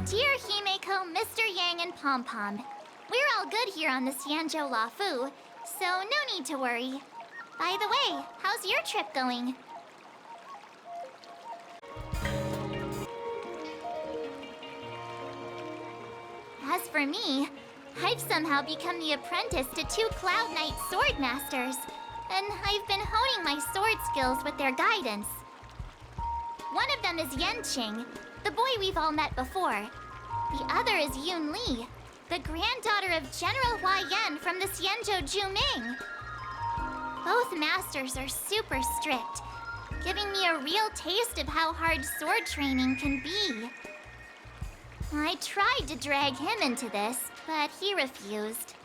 Dear Himeko, Mr. Yang, and Pom Pom, we're all good here on the Xianzhou Lafu, so no need to worry. By the way, how's your trip going? As for me, I've somehow become the apprentice to two Cloud Knight sword masters, and I've been honing my sword skills with their guidance. One of them is Yanqing, the boy we've all met before. The other is Yun Li, the granddaughter of General Hua Yan from the Xianzhou Juming. Both masters are super strict, giving me a real taste of how hard sword training can be. I tried to drag him into this, but he refused.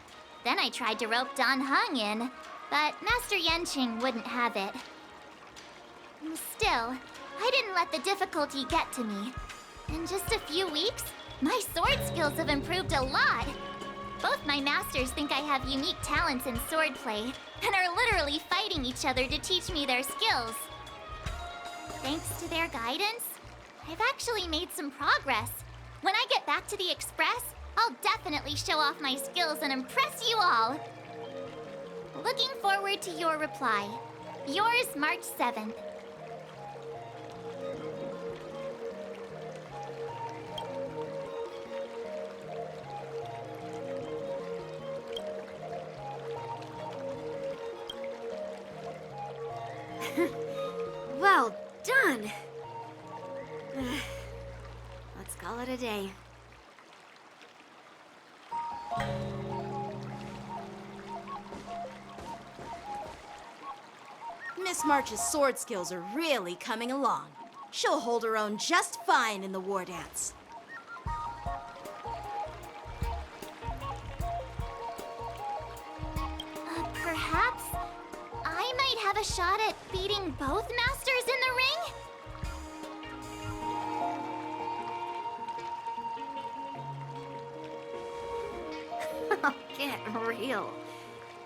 Then I tried to rope Dan Heng in, but Master Yanqing wouldn't have it. Still, I didn't let the difficulty get to me. In just a few weeks, my sword skills have improved a lot. Both my masters think I have unique talents in swordplay, and are literally fighting each other to teach me their skills. Thanks to their guidance, I've actually made some progress. When I get back to the Express, I'll definitely show off my skills and impress you all. Looking forward to your reply. Yours, March 7th. Well done! Let's call it a day. Miss March's sword skills are really coming along. She'll hold her own just fine in the war dance. Perhaps I might have a shot at beating both masters in the ring? Get real.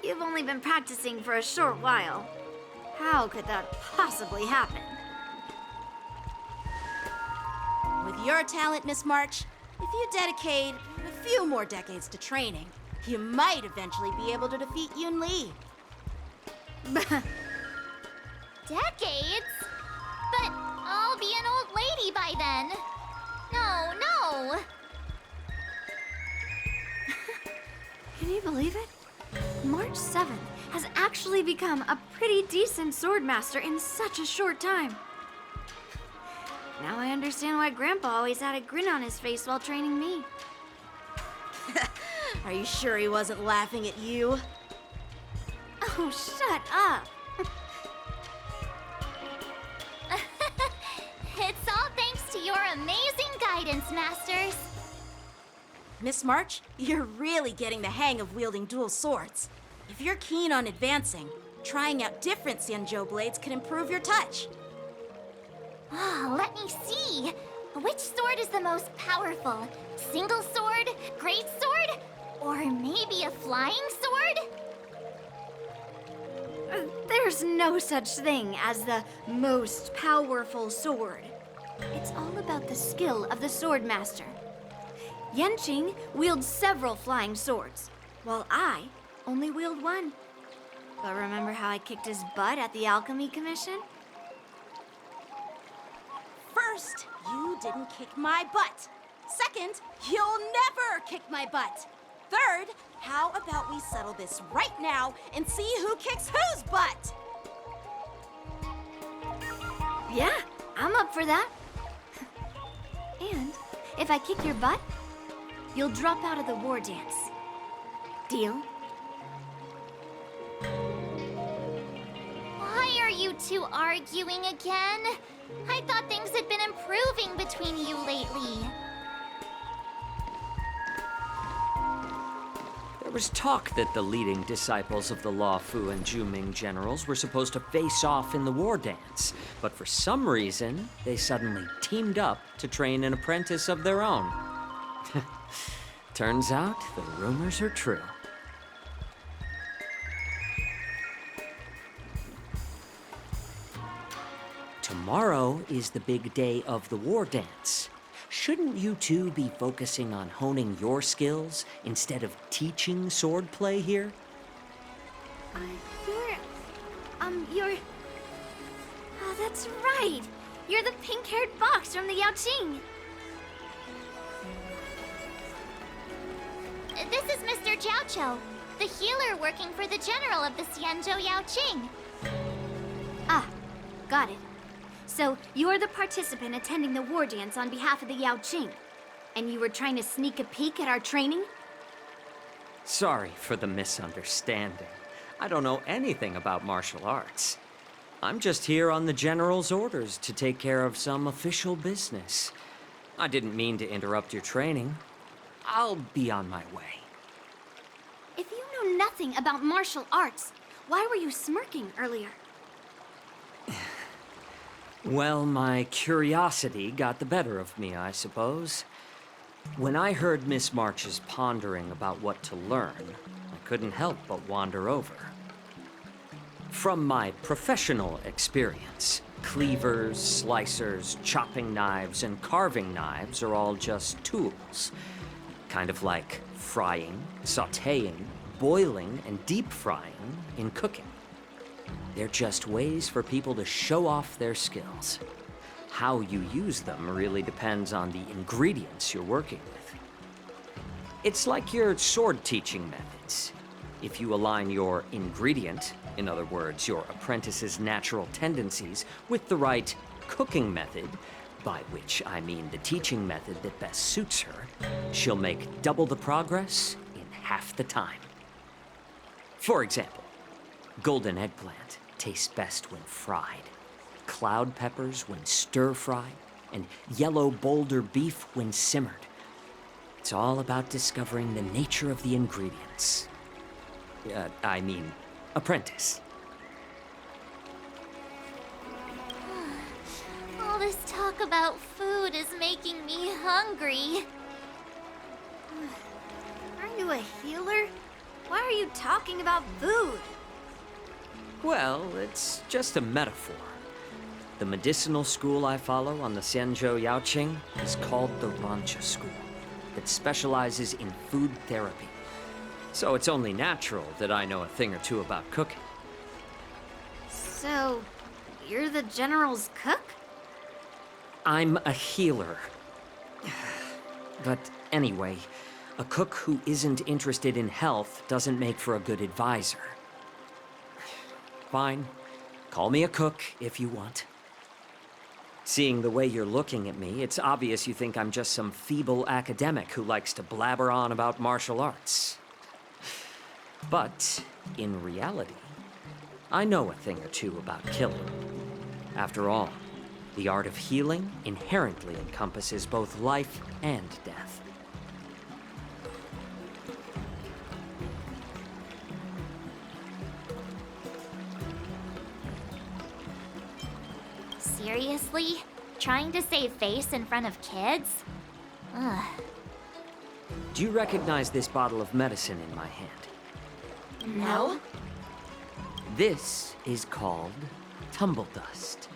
You've only been practicing for a short while. How could that possibly happen? With your talent, Miss March, if you dedicate a few more decades to training, you might eventually be able to defeat Yun Li. Decades? But I'll be an old lady by then. No. Can you believe it? March 7th has actually become a pretty decent swordmaster in such a short time. Now I understand why Grandpa always had a grin on his face while training me. Are you sure he wasn't laughing at you? Oh, shut up! It's all thanks to your amazing guidance, Masters. Miss March, you're really getting the hang of wielding dual swords. If you're keen on advancing, trying out different Xianzhou blades can improve your touch. Let me see. Which sword is the most powerful? Single sword? Great sword? Or maybe a flying sword? There's no such thing as the most powerful sword. It's all about the skill of the swordmaster. Yanqing wields several flying swords, while I only wield one. But remember how I kicked his butt at the Alchemy Commission? First, you didn't kick my butt. Second, you'll never kick my butt. Third, how about we settle this right now and see who kicks whose butt? Yeah, I'm up for that. And if I kick your butt, you'll drop out of the war dance. Deal? Why are you two arguing again? I thought things had been improving between you lately. There was talk that the leading disciples of the Law Fu and Juming generals were supposed to face off in the war dance, but for some reason, they suddenly teamed up to train an apprentice of their own. Turns out the rumors are true. Tomorrow is the big day of the war dance. shouldn't you two be focusing on honing your skills instead of teaching swordplay here? You're... Oh, that's right. You're the pink-haired fox from the Yaoqing. This is Mr. Jiaoqiu, the healer working for the general of the Xianzhou Yaoqing. Ah, got it. So, you're the participant attending the war dance on behalf of the Yaoqing. And you were trying to sneak a peek at our training? Sorry for the misunderstanding. I don't know anything about martial arts. I'm just here on the General's orders to take care of some official business. I didn't mean to interrupt your training. I'll be on my way. If you know nothing about martial arts, why were you smirking earlier? Well, my curiosity got the better of me, I suppose. When I heard Miss March's pondering about what to learn, I couldn't help but wander over. From my professional experience, cleavers, slicers, chopping knives, and carving knives are all just tools. Kind of like frying, sautéing, boiling, and deep frying in cooking. They're just ways for people to show off their skills. How you use them really depends on the ingredients you're working with. It's like your sword teaching methods. If you align your ingredient, in other words, your apprentice's natural tendencies, with the right cooking method, by which I mean the teaching method that best suits her, she'll make double the progress in half the time. For example, golden eggplant tastes best when fried, cloud peppers when stir-fried, and yellow boulder beef when simmered. It's all about discovering the nature of the ingredients. Apprentice. All this talk about food is making me hungry. Aren't you a healer? Why are you talking about food? Well, it's just a metaphor. The medicinal school I follow on the Xianzhou Yaoqing is called the Rancha School, that specializes in food therapy. So it's only natural that I know a thing or two about cooking. So, you're the General's cook? I'm a healer. But anyway, a cook who isn't interested in health doesn't make for a good advisor. Fine. Call me a cook if you want. Seeing the way you're looking at me, it's obvious you think I'm just some feeble academic who likes to blabber on about martial arts. But, in reality, I know a thing or two about killing. After all, the art of healing inherently encompasses both life and death. Seriously? Trying to save face in front of kids? Ugh. Do you recognize this bottle of medicine in my hand? No? This is called tumble dust,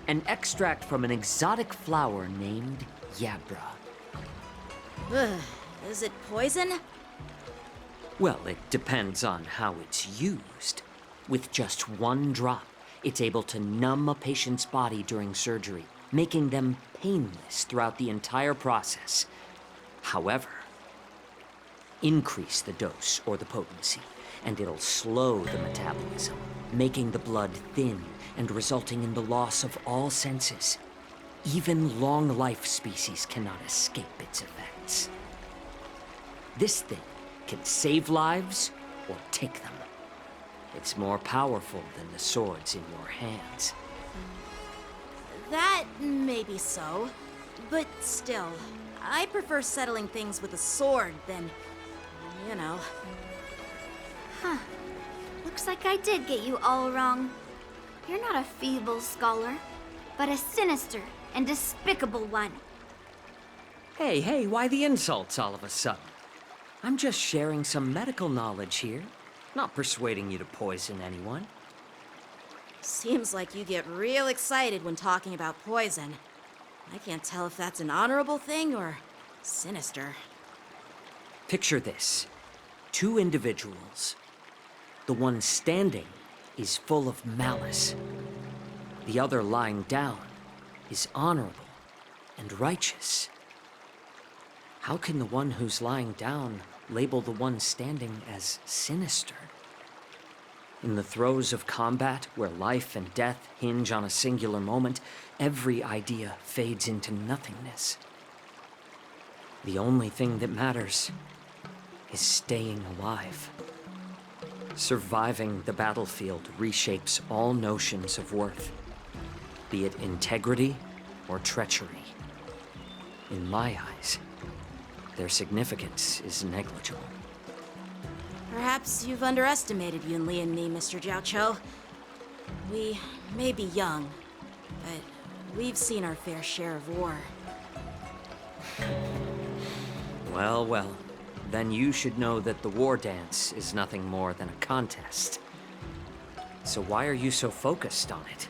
an extract from an exotic flower named Yabra. Ugh, is it poison? Well, it depends on how it's used. With just one drop, it's able to numb a patient's body during surgery, making them painless throughout the entire process. However, increase the dose or the potency, and it'll slow the metabolism, making the blood thin and resulting in the loss of all senses. Even long-life species cannot escape its effects. This thing can save lives or take them. It's more powerful than the swords in your hands. That may be so, but still, I prefer settling things with a sword than, you know. Huh. Looks like I did get you all wrong. You're not a feeble scholar, but a sinister and despicable one. Hey, why the insults all of a sudden? I'm just sharing some medical knowledge here, not persuading you to poison anyone. Seems like you get real excited when talking about poison. I can't tell if that's an honorable thing or sinister. Picture this. Two individuals. The one standing is full of malice. The other lying down is honorable and righteous. How can the one who's lying down label the one standing as sinister? In the throes of combat, where life and death hinge on a singular moment, every idea fades into nothingness. The only thing that matters is staying alive. Surviving the battlefield reshapes all notions of worth, be it integrity or treachery. In my eyes, their significance is negligible. Perhaps you've underestimated Yunli and me, Mr. Jiaoqiu. We may be young, but we've seen our fair share of war. Well, well. Then you should know that the war dance is nothing more than a contest. So why are you so focused on it?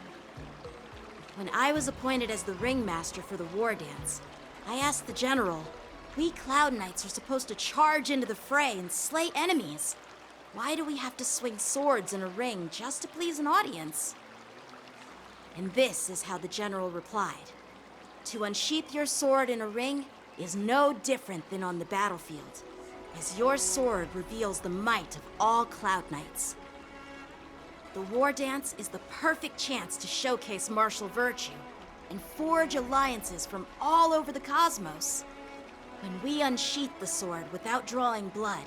When I was appointed as the ringmaster for the war dance, I asked the general, we Cloud Knights are supposed to charge into the fray and slay enemies. Why do we have to swing swords in a ring just to please an audience? And this is how the general replied. To unsheath your sword in a ring is no different than on the battlefield, as your sword reveals the might of all Cloud Knights. The war dance is the perfect chance to showcase martial virtue and forge alliances from all over the cosmos. When we unsheath the sword without drawing blood,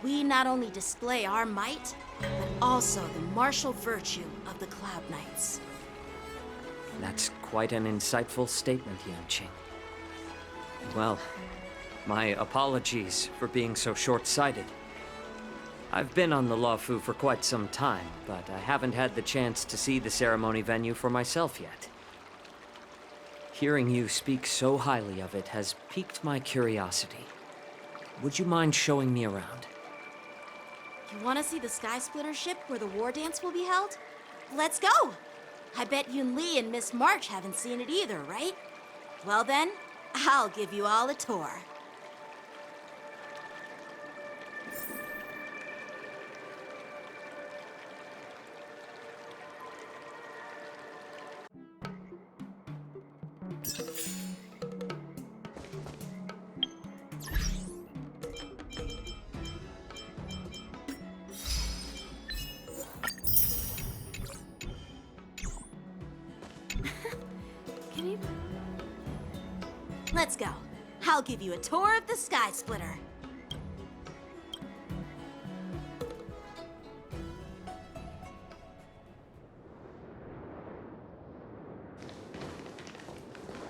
we not only display our might, but also the martial virtue of the Cloud Knights. That's quite an insightful statement, Yanqing. Well, my apologies for being so short-sighted. I've been on the Luofu for quite some time, but I haven't had the chance to see the ceremony venue for myself yet. Hearing you speak so highly of it has piqued my curiosity. Would you mind showing me around? You want to see the Sky Splitter ship where the war dance will be held? Let's go! I bet Yunli and Miss March haven't seen it either, right? Well then, I'll give you all a tour. Can you... Let's go. I'll give you a tour of the Sky Splitter.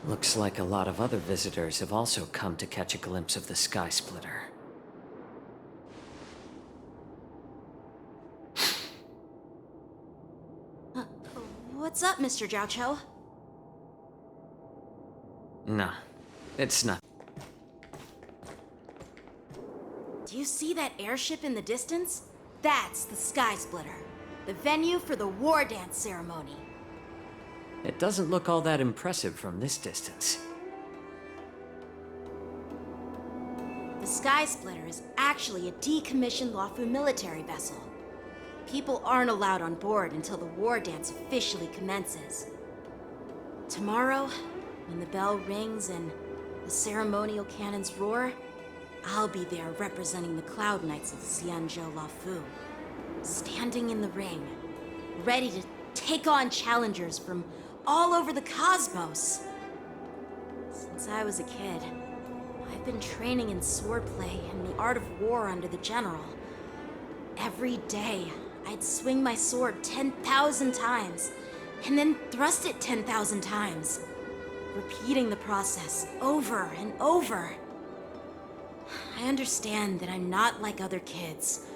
Looks like a lot of other visitors have also come to catch a glimpse of the Sky Splitter. What's up, Mr. Jiaoqiu? No, it's not. Do you see that airship in the distance? That's the Sky Splitter, the venue for the war dance ceremony. It doesn't look all that impressive from this distance. The Sky Splitter is actually a decommissioned Luofu military vessel. People aren't allowed on board until the war dance officially commences. Tomorrow, when the bell rings and the ceremonial cannons roar, I'll be there representing the Cloud Knights of Xianzhou Luofu, standing in the ring, ready to take on challengers from all over the cosmos. Since I was a kid, I've been training in swordplay and the art of war under the general. Every day, I'd swing my sword 10,000 times, and then thrust it 10,000 times, repeating the process over and over. I understand that I'm not like other kids.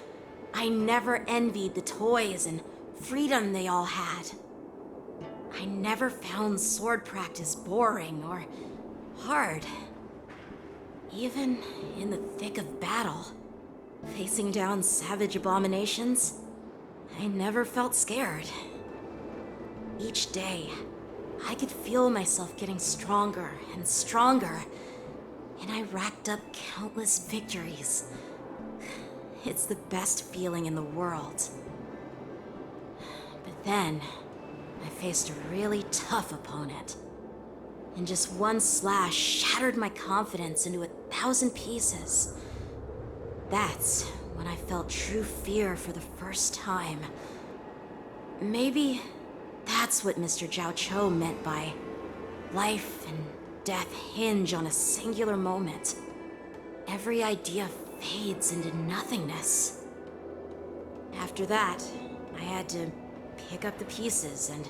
I never envied the toys and freedom they all had. I never found sword practice boring or hard. Even in the thick of battle, facing down savage abominations, I never felt scared. Each day, I could feel myself getting stronger and stronger, and I racked up countless victories. It's the best feeling in the world. But then, I faced a really tough opponent. And just one slash shattered my confidence into 1,000 pieces. That's when I felt true fear for the first time. Maybe that's what Mr. Jiao Cho meant by life and death hinge on a singular moment. Every idea fades into nothingness. After that, I had to pick up the pieces and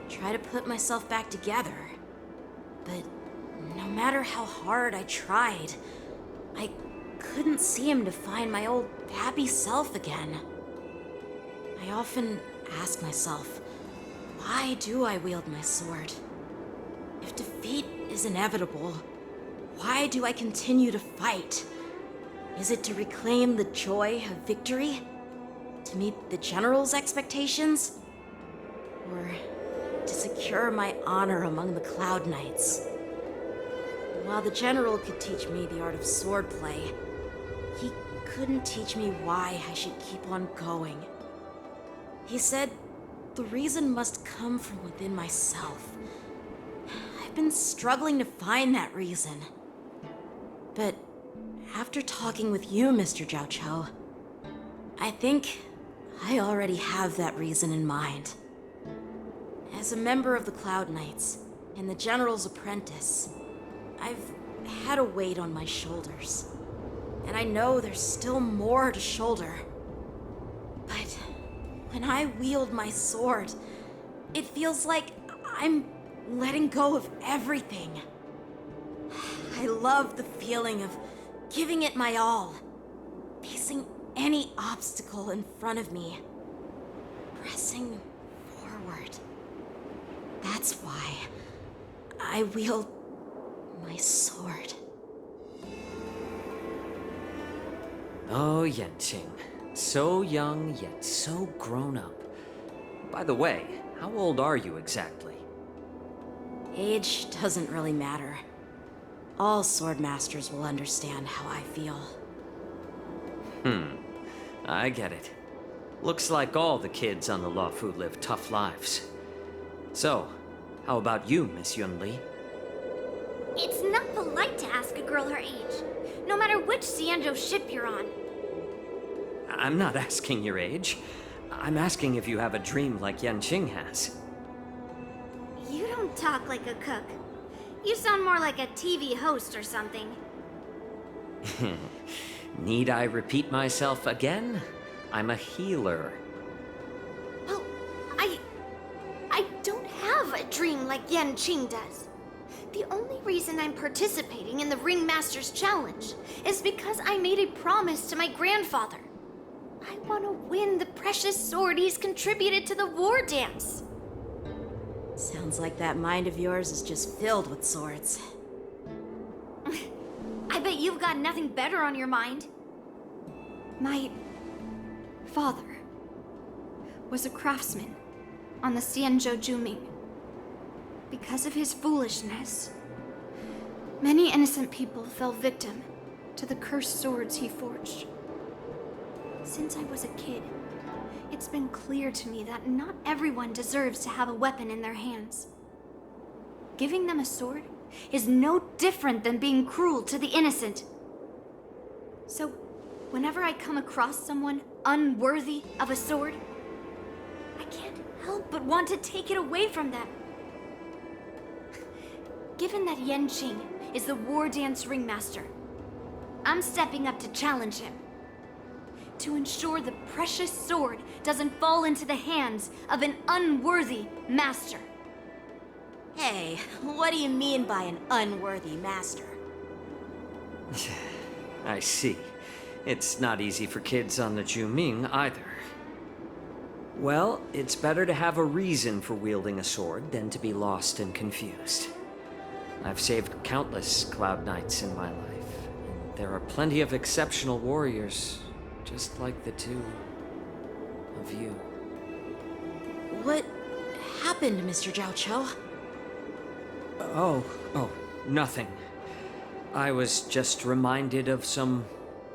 try to put myself back together. But no matter how hard I tried, I couldn't seem to find my old happy self again. I often ask myself, why do I wield my sword? If defeat is inevitable, why do I continue to fight? Is it to reclaim the joy of victory? To meet the general's expectations? Or to secure my honor among the Cloud Knights? While the general could teach me the art of swordplay, he couldn't teach me why I should keep on going. He said the reason must come from within myself. I've been struggling to find that reason. But after talking with you, Mr. Jiao Cho, I think I already have that reason in mind. As a member of the Cloud Knights and the General's apprentice, I've had a weight on my shoulders. And I know there's still more to shoulder. But when I wield my sword, it feels like I'm letting go of everything. I love the feeling of giving it my all, facing any obstacle in front of me, pressing forward. That's why I wield my sword. Oh, Yanqing. So young, yet so grown up. By the way, how old are you exactly? Age doesn't really matter. All sword masters will understand how I feel. I get it. Looks like all the kids on the Luofu live tough lives. So, how about you, Miss Yunli? It's not polite to ask a girl her age, no matter which Xianzhou ship you're on. I'm not asking your age. I'm asking if you have a dream like Yanqing has. You don't talk like a cook. You sound more like a TV host or something. Need I repeat myself again? I'm a healer. Well, I don't have a dream like Yanqing does. The only reason I'm participating in the Ringmaster's Challenge is because I made a promise to my grandfather. I want to win the precious sword he's contributed to the war dance. Sounds like that mind of yours is just filled with swords. I bet you've got nothing better on your mind. My father was a craftsman on the Xianzhou Juming. Because of his foolishness, many innocent people fell victim to the cursed swords he forged. Since I was a kid, it's been clear to me that not everyone deserves to have a weapon in their hands. Giving them a sword is no different than being cruel to the innocent. So, whenever I come across someone unworthy of a sword, I can't help but want to take it away from them. Given that Yanqing is the war dance ringmaster, I'm stepping up to challenge him. To ensure the precious sword doesn't fall into the hands of an unworthy master. Hey, what do you mean by an unworthy master? I see. It's not easy for kids on the Juming either. Well, it's better to have a reason for wielding a sword than to be lost and confused. I've saved countless Cloud Knights in my life, and there are plenty of exceptional warriors, just like the two of you. What happened, Mr. Jiao Cho? Oh, nothing. I was just reminded of some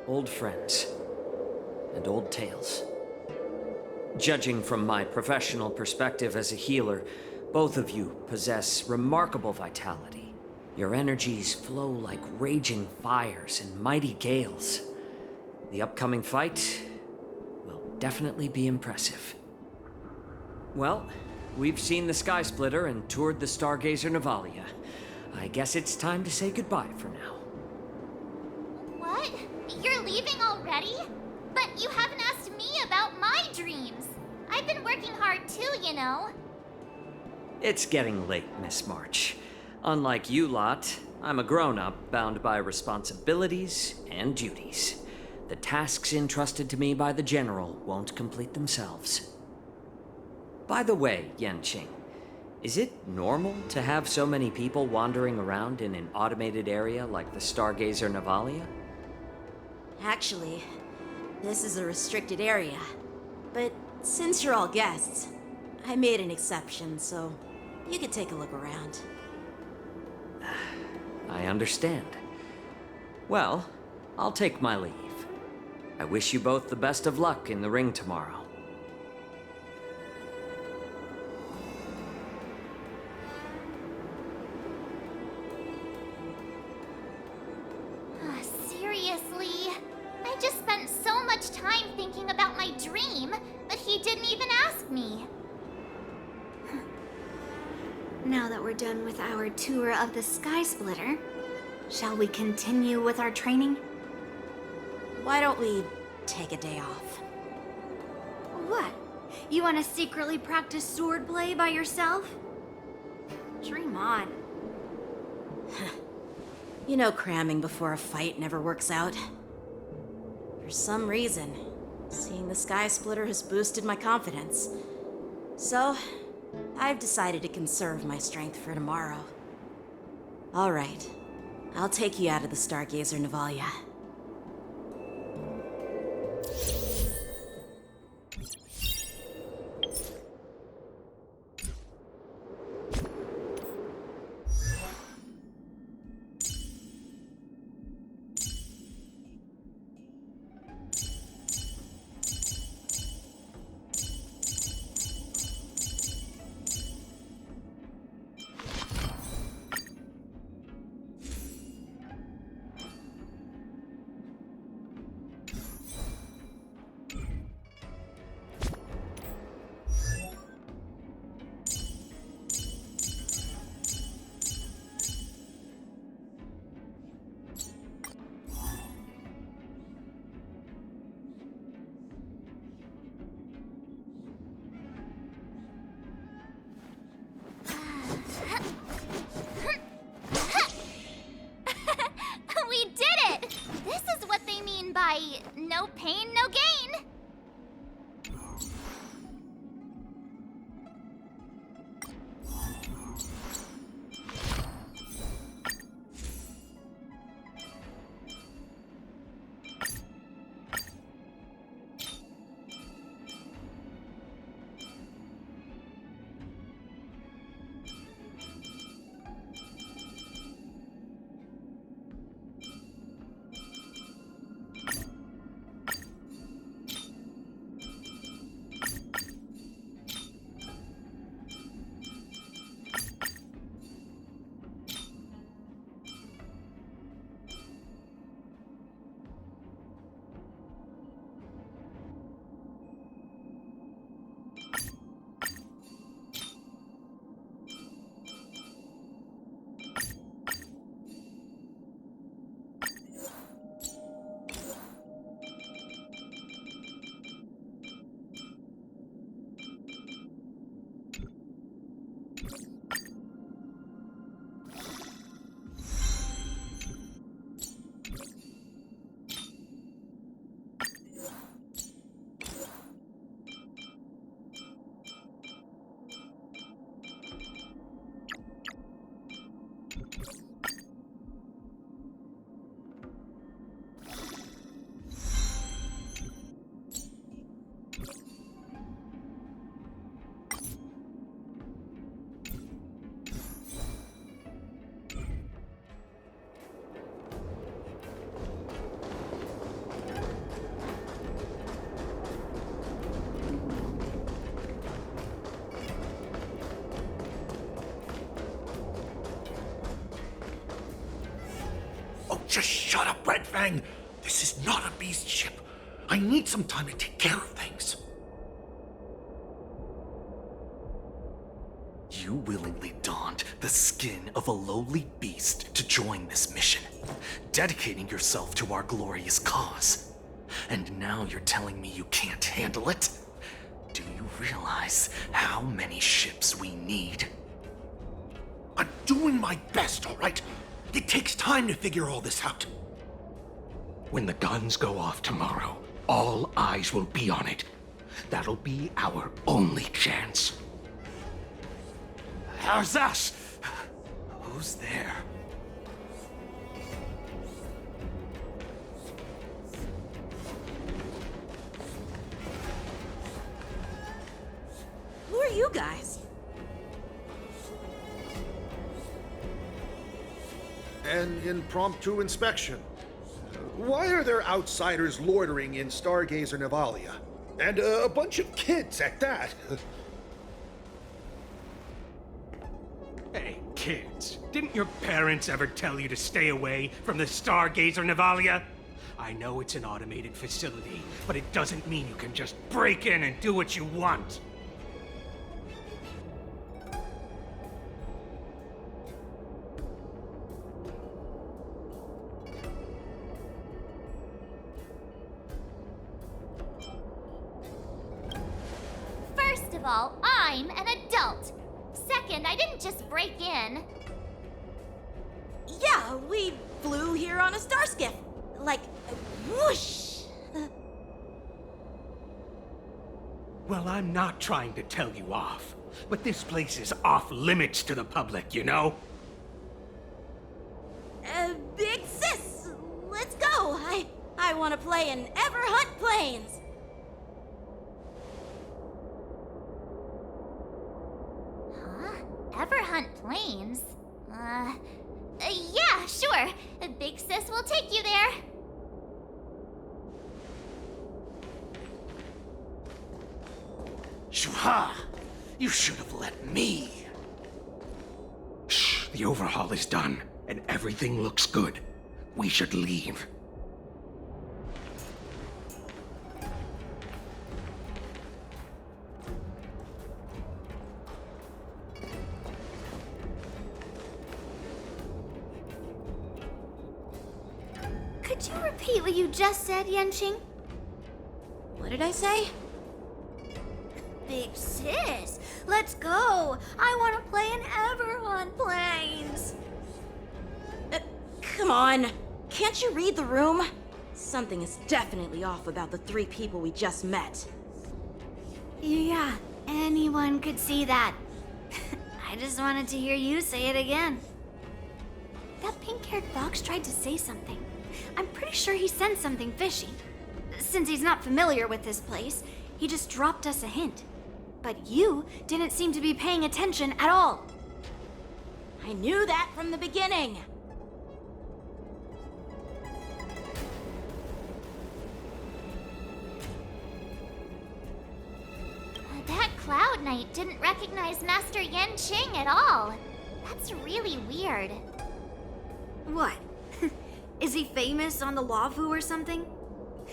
old friends and old tales. Judging from my professional perspective as a healer, both of you possess remarkable vitality. Your energies flow like raging fires and mighty gales. The upcoming fight will definitely be impressive. Well, we've seen the Sky Splitter and toured the Stargazer Navalia. I guess it's time to say goodbye for now. What? You're leaving already? But you haven't asked me about my dreams. I've been working hard too, you know. It's getting late, Miss March. Unlike you lot, I'm a grown-up bound by responsibilities and duties. The tasks entrusted to me by the General won't complete themselves. By the way, Yanqing, is it normal to have so many people wandering around in an automated area like the Stargazer Navalia? Actually, this is a restricted area. But since you're all guests, I made an exception, so you could take a look around. I understand. Well, I'll take my leave. I wish you both the best of luck in the ring tomorrow. Seriously? I just spent so much time thinking about my dream, but he didn't even ask me. Now that we're done with our tour of the Sky Splitter, shall we continue with our training? Why don't we take a day off? What? You want to secretly practice swordplay by yourself? Dream on. You know cramming before a fight never works out. For some reason, seeing the Sky Splitter has boosted my confidence. So, I've decided to conserve my strength for tomorrow. All right, I'll take you out of the Stargazer Navalia. Just shut up, Red Fang. This is not a beast ship. I need some time to take care of things. You willingly donned the skin of a lowly beast to join this mission, dedicating yourself to our glorious cause. And now you're telling me you can't handle it? Do you realize how many ships we need? I'm doing my best, all right? It takes time to figure all this out. When the guns go off tomorrow, all eyes will be on it. That'll be our only chance. How's that? Who's there? Who are you guys? An impromptu inspection. Why are there outsiders loitering in Stargazer Nevalia? And a bunch of kids at that. Hey, kids, didn't your parents ever tell you to stay away from the Stargazer Nevalia? I know it's an automated facility, but it doesn't mean you can just break in and do what you want. First of all, I'm an adult. Second, I didn't just break in. Yeah, we flew here on a star skiff. Like, whoosh! Well, I'm not trying to tell you off, but this place is off limits to the public, you know? Big sis, let's go. I want to play in Ever Hunt Planes. Huh? Ever hunt planes? Yeah, sure. Big sis will take you there. Shuha! You should have let me. Shh, the overhaul is done, and everything looks good. We should leave. Could you repeat what you just said, Yenqing? What did I say? Big sis, let's go. I want to play in Ever on Planes. Come on. Can't you read the room? Something is definitely off about the three people we just met. Yeah, anyone could see that. I just wanted to hear you say it again. That pink-haired fox tried to say something. I'm pretty sure he sensed something fishy. Since he's not familiar with this place, he just dropped us a hint. But you didn't seem to be paying attention at all. I knew that from the beginning. That Cloud Knight didn't recognize Master Yenqing at all. That's really weird. What? Is he famous on the Lavu or something?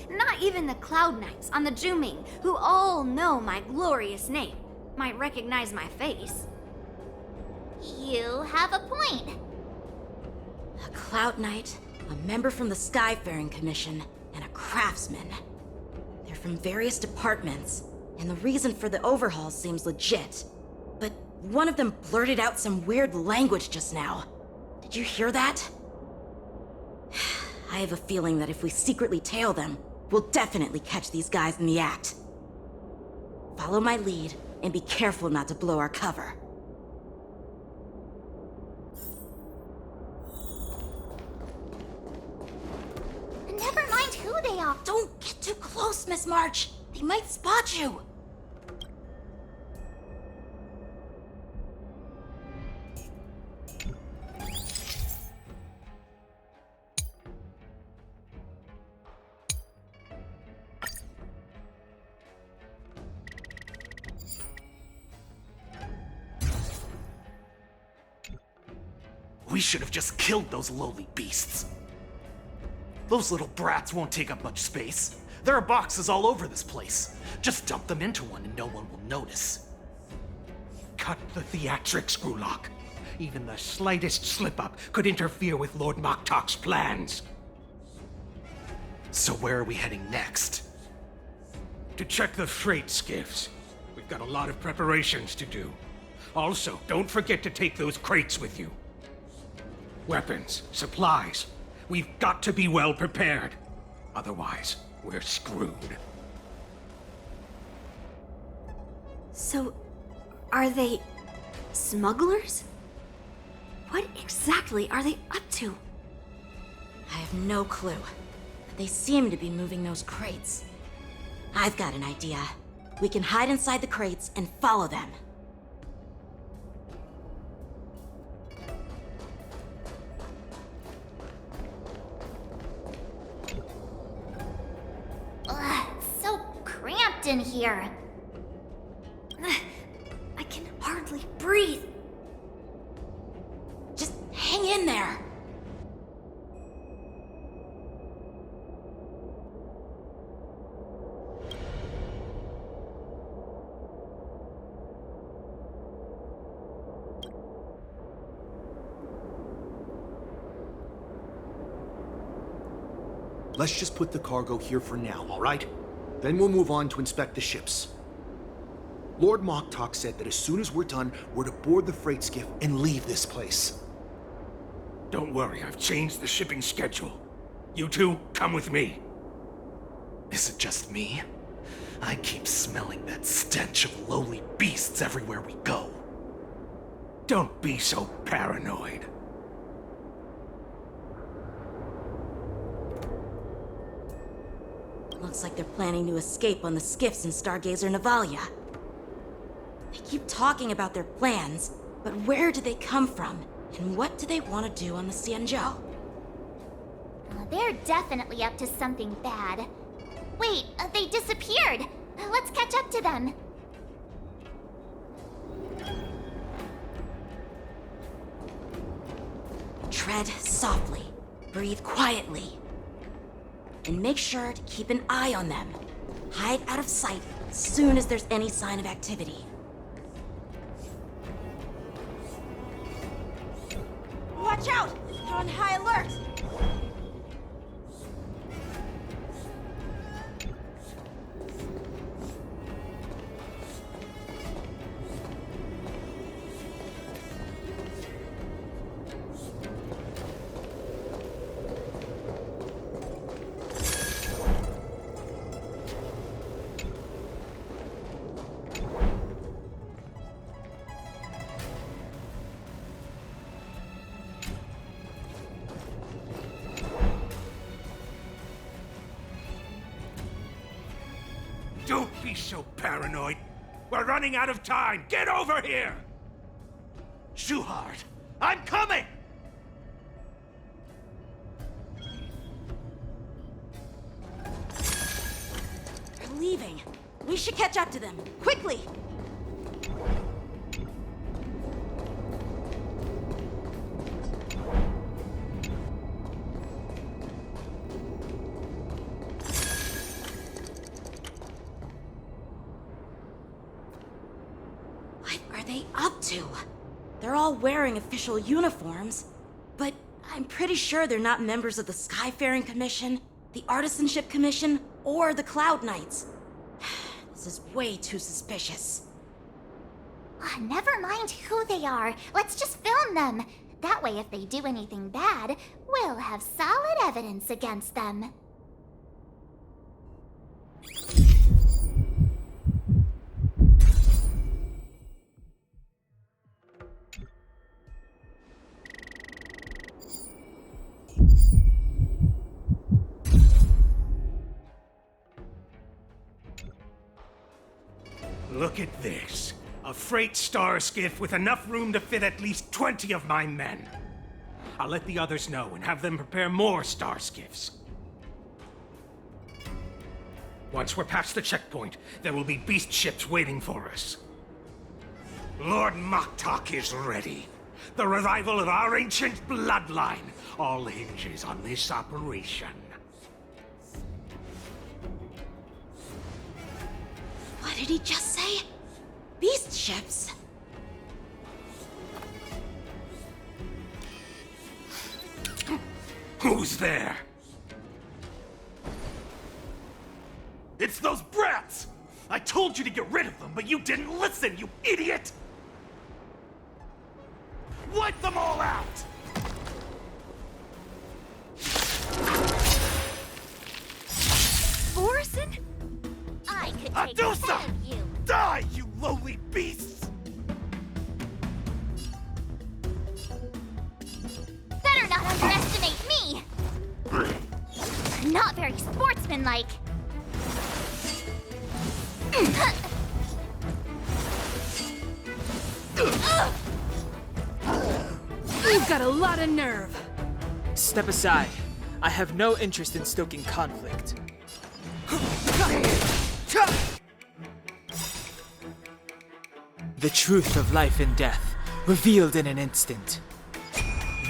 Not even the Cloud Knights on the Juming, who all know my glorious name, might recognize my face. You have a point. A Cloud Knight, a member from the Skyfaring Commission, and a craftsman. They're from various departments, and the reason for the overhaul seems legit. But one of them blurted out some weird language just now. Did you hear that? I have a feeling that if we secretly tail them, we'll definitely catch these guys in the act. Follow my lead, and be careful not to blow our cover. Never mind who they are. Don't get too close, Miss March. They might spot you. We should have just killed those lowly beasts. Those little brats won't take up much space. There are boxes all over this place. Just dump them into one and no one will notice. Cut the theatrics, Grulok. Even the slightest slip-up could interfere with Lord Moktok's plans. So where are we heading next? To check the freight skiffs. We've got a lot of preparations to do. Also, don't forget to take those crates with you. Weapons, supplies. We've got to be well prepared. Otherwise, we're screwed. So, are they smugglers? What exactly are they up to? I have no clue. But they seem to be moving those crates. I've got an idea. We can hide inside the crates and follow them. Ugh, so cramped in here. I can hardly breathe. Just hang in there. Let's just put the cargo here for now, all right? Then we'll move on to inspect the ships. Lord Moktok said that as soon as we're done, we're to board the freight skiff and leave this place. Don't worry, I've changed the shipping schedule. You two, come with me. Is it just me? I keep smelling that stench of lowly beasts everywhere we go. Don't be so paranoid. Looks like they're planning to escape on the skiffs in Stargazer Navalia. They keep talking about their plans, but where do they come from? And what do they want to do on the Xianzhou? They're definitely up to something bad. Wait, they disappeared. Let's catch up to them. Tread softly, breathe quietly, and make sure to keep an eye on them. Hide out of sight as soon as there's any sign of activity. Watch out! They're on high alert! Don't be so paranoid. We're running out of time. Get over here! Shuhard, I'm coming! They're leaving. We should catch up to them. Quickly! What are they up to? They're all wearing official uniforms, but I'm pretty sure they're not members of the Skyfaring Commission, the Artisanship Commission, or the Cloud Knights. This is way too suspicious. Never mind who they are. Let's just film them. That way, if they do anything bad, we'll have solid evidence against them. Look at this. A freight star skiff with enough room to fit at least 20 of my men. I'll let the others know and have them prepare more star skiffs. Once we're past the checkpoint, there will be beast ships waiting for us. Lord Moktok is ready. The revival of our ancient bloodline all hinges on this operation. did he just say? Beast ships? Who's there? It's those brats! I told you to get rid of them, but you didn't listen, you idiot! Wipe them all out! Borison? I could take Adusa! care of you. Die, you lowly beasts! Better not underestimate me! Not very sportsmanlike. You've got a lot of nerve. Step aside. I have no interest in stoking conflict. The truth of life and death, revealed in an instant.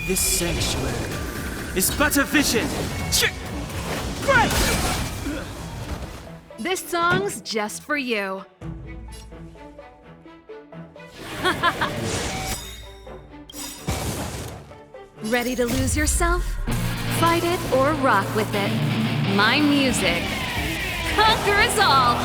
This sanctuary is but a vision. This song's just for you. Ready to lose yourself? Fight it or rock with it. My music conquers all!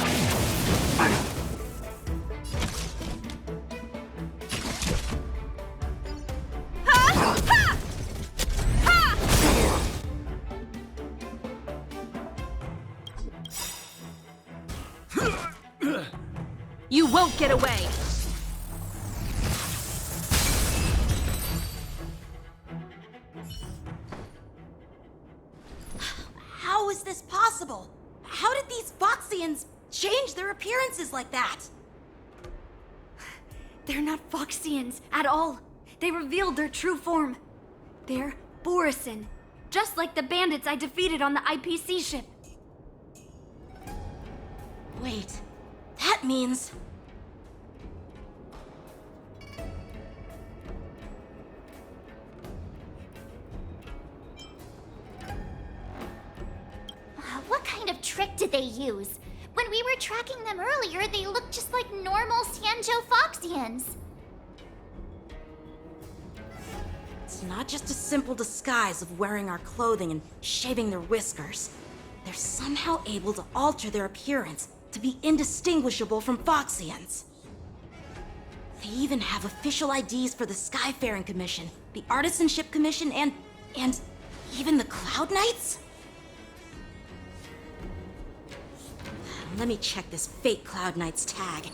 You won't get away! How is this possible? How did these Foxians change their appearances like that? They're not Foxians at all. They revealed their true form. They're Borison, just like the bandits I defeated on the IPC ship. Wait, that means... What kind of trick did they use? When we were tracking them earlier, they looked just like normal Sanjo Foxians. It's not just a simple disguise of wearing our clothing and shaving their whiskers. They're somehow able to alter their appearance to be indistinguishable from Foxians. They even have official IDs for the Skyfaring Commission, the Artisanship Commission, and even the Cloud Knights? Let me check this fake Cloud Knight's tag.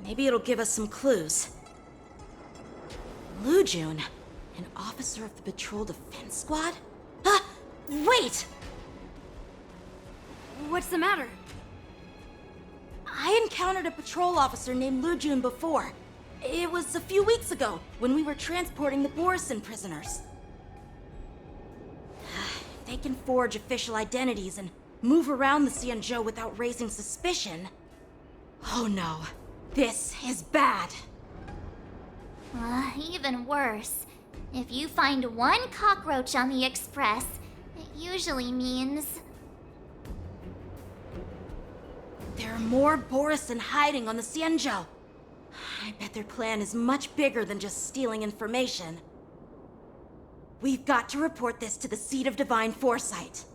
Maybe it'll give us some clues. Lujun, an officer of the Patrol Defense Squad? Wait! What's the matter? I encountered a patrol officer named Lujun before. It was a few weeks ago, when we were transporting the Borison prisoners. They can forge official identities and move around the Xianzhou without raising suspicion. Oh no, this is bad. Even worse. If you find one cockroach on the Express, it usually means... There are more Borison hiding on the Xianzhou. I bet their plan is much bigger than just stealing information. We've got to report this to the Seat of Divine Foresight.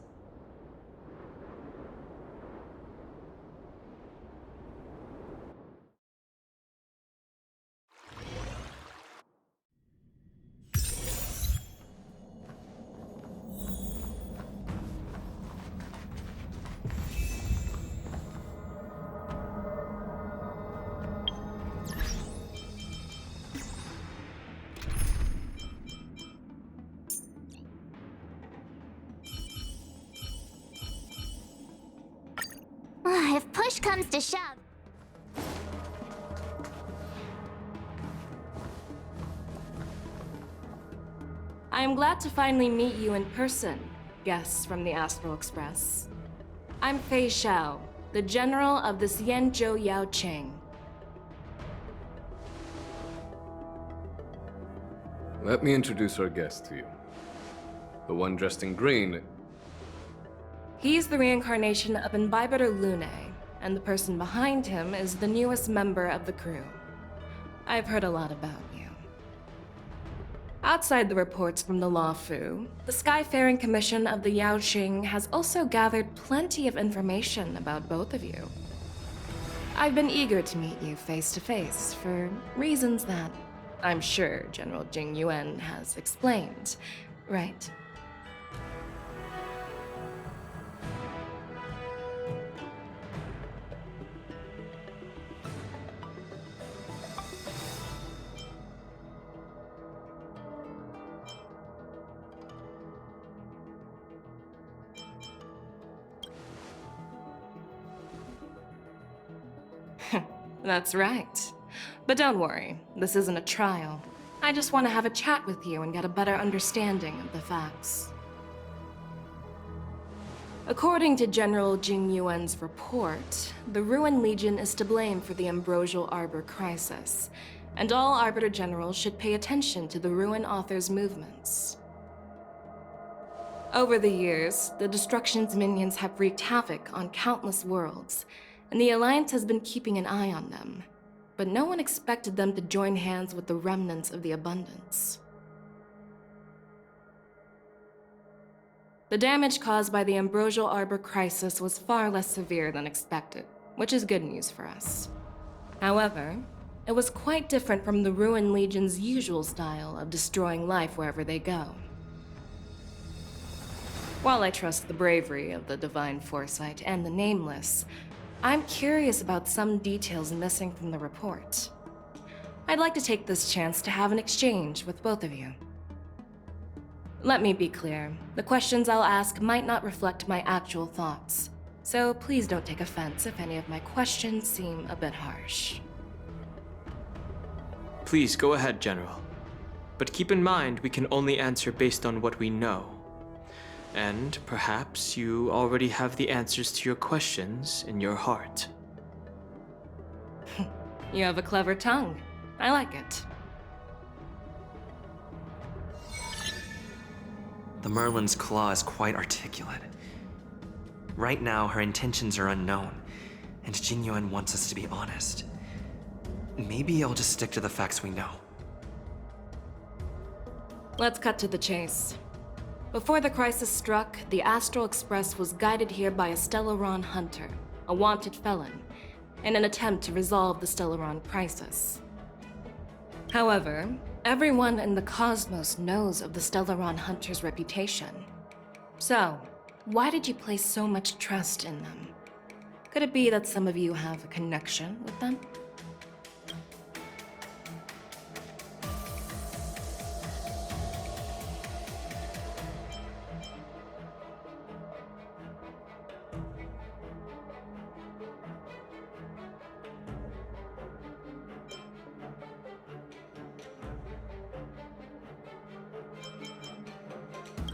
If push comes to shove... I am glad to finally meet you in person, guests from the Astral Express. I'm Fei Xiao, the general of the Xianzhou Yao Cheng. Let me introduce our guest to you. The one dressed in green. He's the reincarnation of Imbibitor Lune, and the person behind him is the newest member of the crew. I've heard a lot about you. Outside the reports from the Law Fu, the Skyfaring Commission of the Yaoqing has also gathered plenty of information about both of you. I've been eager to meet you face to face for reasons that I'm sure General Jing Yuan has explained, right? That's right. But don't worry, this isn't a trial. I just want to have a chat with you and get a better understanding of the facts. According to General Jing Yuan's report, the Ruin Legion is to blame for the Ambrosial Arbor crisis, and all Arbiter Generals should pay attention to the Ruin Author's movements. Over the years, the Destruction's minions have wreaked havoc on countless worlds, and the Alliance has been keeping an eye on them. But no one expected them to join hands with the remnants of the Abundance. The damage caused by the Ambrosial Arbor crisis was far less severe than expected, which is good news for us. However, it was quite different from the Ruin Legion's usual style of destroying life wherever they go. While I trust the bravery of the Divine Foresight and the Nameless, I'm curious about some details missing from the report. I'd like to take this chance to have an exchange with both of you. Let me be clear, the questions I'll ask might not reflect my actual thoughts, so please don't take offense if any of my questions seem a bit harsh. Please go ahead, General. But keep in mind, we can only answer based on what we know. And perhaps you already have the answers to your questions in your heart. You have a clever tongue. I like it. The Merlin's claw is quite articulate. Right now, her intentions are unknown, and Jing Yuan wants us to be honest. Maybe I'll just stick to the facts we know. Let's cut to the chase. Before the crisis struck, the Astral Express was guided here by a Stellaron hunter, a wanted felon, in an attempt to resolve the Stellaron crisis. However, everyone in the cosmos knows of the Stellaron hunter's reputation. So, why did you place so much trust in them? Could it be that some of you have a connection with them?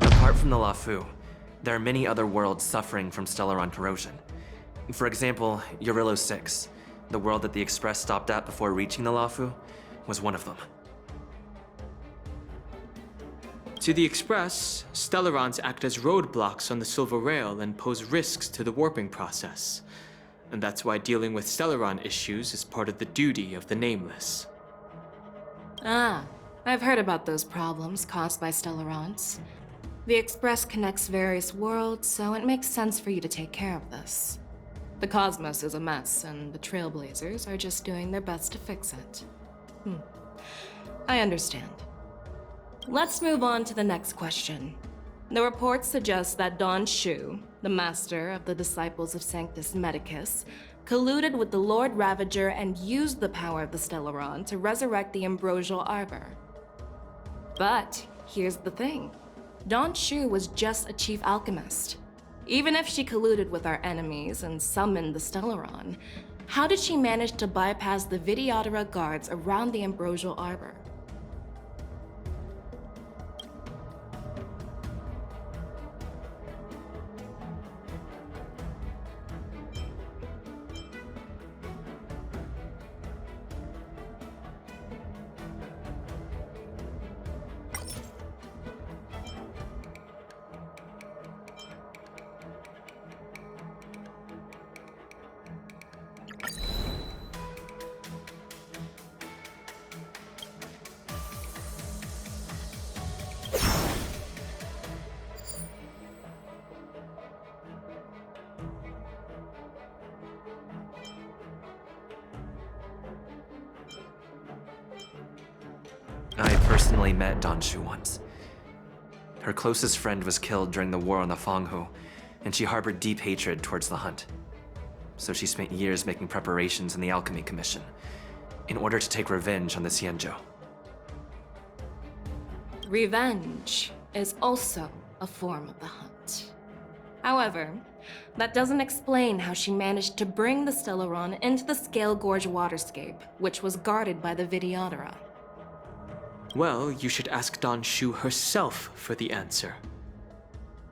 Apart from the Lafu, there are many other worlds suffering from Stellaron corrosion. For example, Eurillo 6, the world that the Express stopped at before reaching the Lafu, was one of them. To the Express, Stellarons act as roadblocks on the Silver Rail and pose risks to the warping process. And that's why dealing with Stellaron issues is part of the duty of the Nameless. Ah, I've heard about those problems caused by Stellarons. The Express connects various worlds, so it makes sense for you to take care of this. The cosmos is a mess, and the Trailblazers are just doing their best to fix it. I understand. Let's move on to the next question. The reports suggest that Don Shu, the master of the disciples of Sanctus Medicus, colluded with the Lord Ravager and used the power of the Stellaron to resurrect the Ambrosial Arbor. But here's the thing. Don Shu was just a chief alchemist. Even if she colluded with our enemies and summoned the Stellaron, how did she manage to bypass the Videodara guards around the Ambrosial Arbor? personally met Dan Shu once. Her closest friend was killed during the war on the Fanghu, and she harbored deep hatred towards the hunt. So she spent years making preparations in the Alchemy Commission in order to take revenge on the Xianzhou. Revenge is also a form of the hunt. However, that doesn't explain how she managed to bring the Stellaron into the Scale Gorge waterscape, which was guarded by the Videodora. Well, you should ask Dan Shu herself for the answer.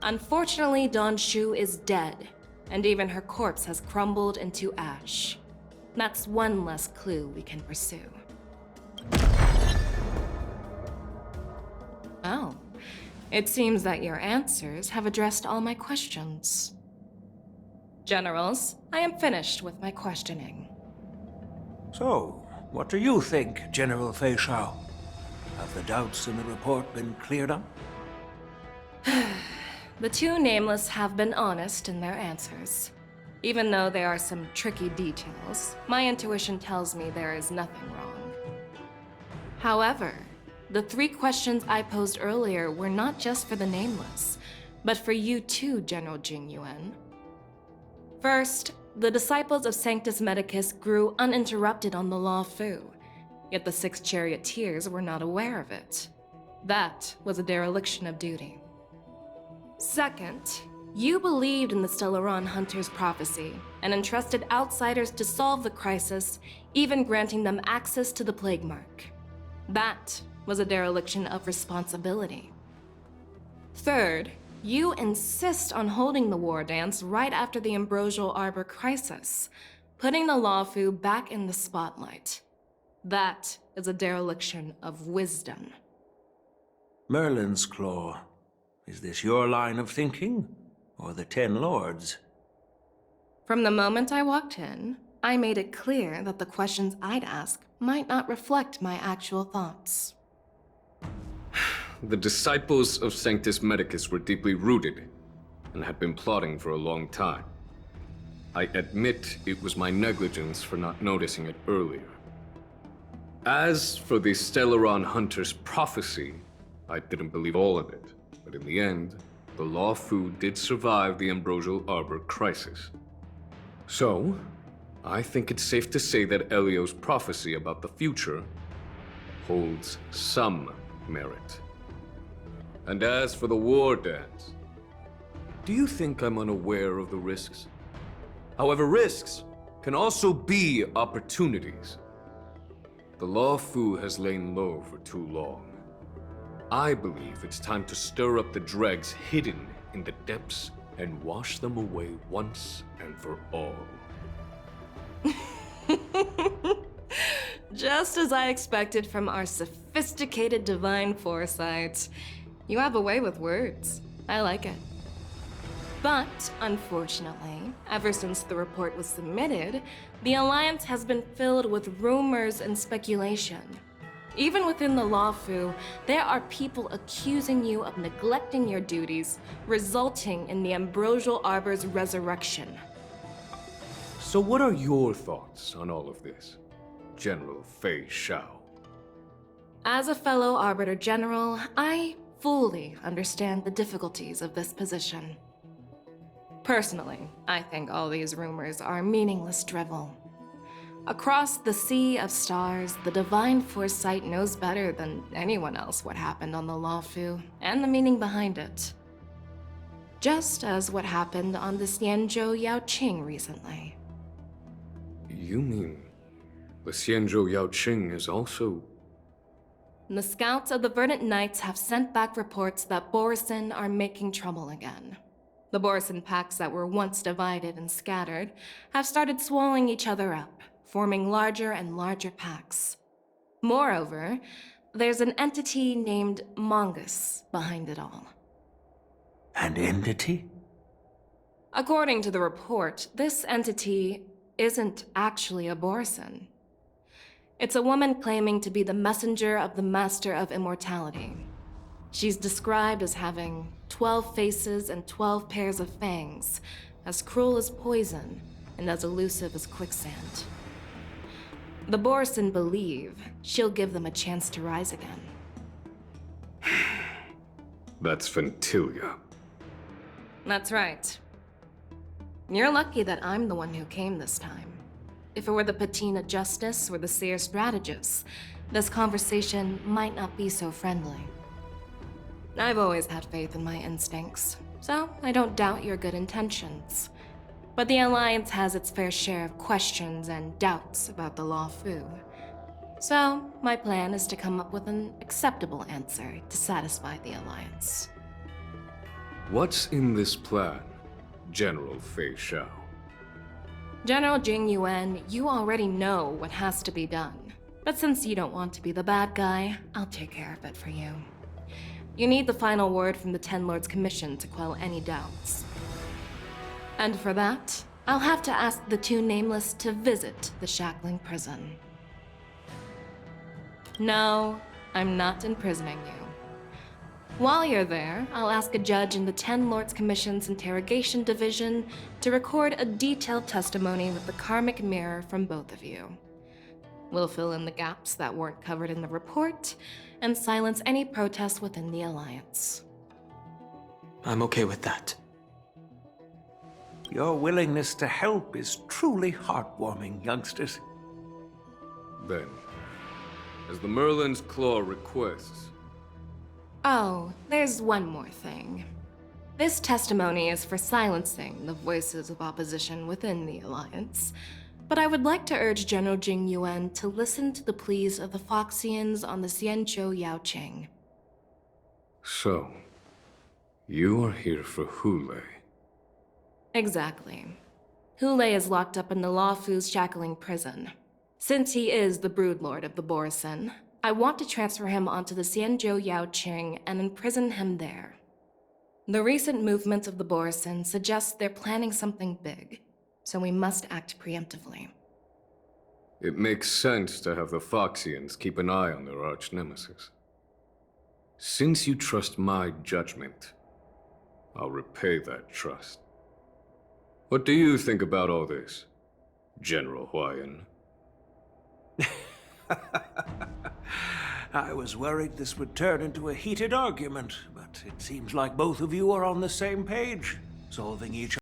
Unfortunately, Dan Shu is dead, and even her corpse has crumbled into ash. That's one less clue we can pursue. Oh, it seems that your answers have addressed all my questions. Generals, I am finished with my questioning. So, what do you think, General Fei Shao? Have the doubts in the report been cleared up? The two Nameless have been honest in their answers. Even though there are some tricky details, my intuition tells me there is nothing wrong. However, the 3 questions I posed earlier were not just for the Nameless, but for you too, General Jing Yuan. First, the disciples of Sanctus Medicus grew uninterrupted on the Law Fu, yet the 6 charioteers were not aware of it. That was a dereliction of duty. Second, you believed in the Stellaron Hunter's prophecy and entrusted outsiders to solve the crisis, even granting them access to the Plague Mark. That was a dereliction of responsibility. Third, you insist on holding the war dance right after the Ambrosial Arbor crisis, putting the Lawfu back in the spotlight. That is a dereliction of wisdom. Merlin's Claw. Is this your line of thinking, or the Ten Lords? From the moment I walked in, I made it clear that the questions I'd ask might not reflect my actual thoughts. The disciples of Sanctus Medicus were deeply rooted and had been plotting for a long time. I admit it was my negligence for not noticing it earlier. As for the Stellaron Hunter's prophecy, I didn't believe all of it, but in the end, the Law Fu did survive the Ambrosial Arbor crisis. So, I think it's safe to say that Elio's prophecy about the future holds some merit. And as for the war dance, do you think I'm unaware of the risks? However, risks can also be opportunities. The Law Fu has lain low for too long. I believe it's time to stir up the dregs hidden in the depths and wash them away once and for all. Just as I expected from our sophisticated divine foresight. You have a way with words. I like it. But, unfortunately, ever since the report was submitted, the Alliance has been filled with rumors and speculation. Even within the Law Fu, there are people accusing you of neglecting your duties, resulting in the Ambrosial Arbor's resurrection. So what are your thoughts on all of this, General Fei Shao? As a fellow Arbiter General, I fully understand the difficulties of this position. Personally, I think all these rumors are meaningless drivel. Across the sea of stars, the divine foresight knows better than anyone else what happened on the Law Fu and the meaning behind it. Just as what happened on the Xianzhou Yaoqing recently. You mean the Xianzhou Yaoqing is also... The scouts of the Verdant Knights have sent back reports that Borisin are making trouble again. The Borisin packs that were once divided and scattered have started swallowing each other up, forming larger and larger packs. Moreover, there's an entity named Mongus behind it all. An entity? According to the report, this entity isn't actually a Borisin. It's a woman claiming to be the messenger of the Master of Immortality. She's described as having 12 faces and 12 pairs of fangs, as cruel as poison and as elusive as quicksand. The Borisin believe she'll give them a chance to rise again. That's Ventilia. That's right. You're lucky that I'm the one who came this time. If it were the Patina Justice or the Seer Strategist, this conversation might not be so friendly. I've always had faith in my instincts, so I don't doubt your good intentions. But the Alliance has its fair share of questions and doubts about the Law Fu. So, my plan is to come up with an acceptable answer to satisfy the Alliance. What's in this plan, General Fei Shao? General Jing Yuan, you already know what has to be done. But since you don't want to be the bad guy, I'll take care of it for you. You need the final word from the Ten Lords Commission to quell any doubts. And for that, I'll have to ask the two Nameless to visit the Shackling Prison. No, I'm not imprisoning you. While you're there, I'll ask a judge in the Ten Lords Commission's Interrogation Division to record a detailed testimony with the karmic mirror from both of you. We'll fill in the gaps that weren't covered in the report, and silence any protests within the Alliance. I'm okay with that. Your willingness to help is truly heartwarming, youngsters. Then, as the Merlin's Claw requests, Oh, there's one more thing. This testimony is for silencing the voices of opposition within the Alliance, but I would like to urge General Jing Yuan to listen to the pleas of the Foxians on the Xianzhou Yaoqing. so, you are here for Hule. Exactly. Hule is locked up in the Law Fu's Shackling Prison. Since he is the Broodlord of the Borison, I want to transfer him onto the Xianzhou Yaoqing and imprison him there. The recent movements of the Borison suggest they're planning something big, so we must act preemptively. It makes sense to have the Foxians keep an eye on their arch-nemesis. Since you trust my judgment, I'll repay that trust. What do you think about all this, General Huayan? I was worried this would turn into a heated argument, but it seems like both of you are on the same page, solving each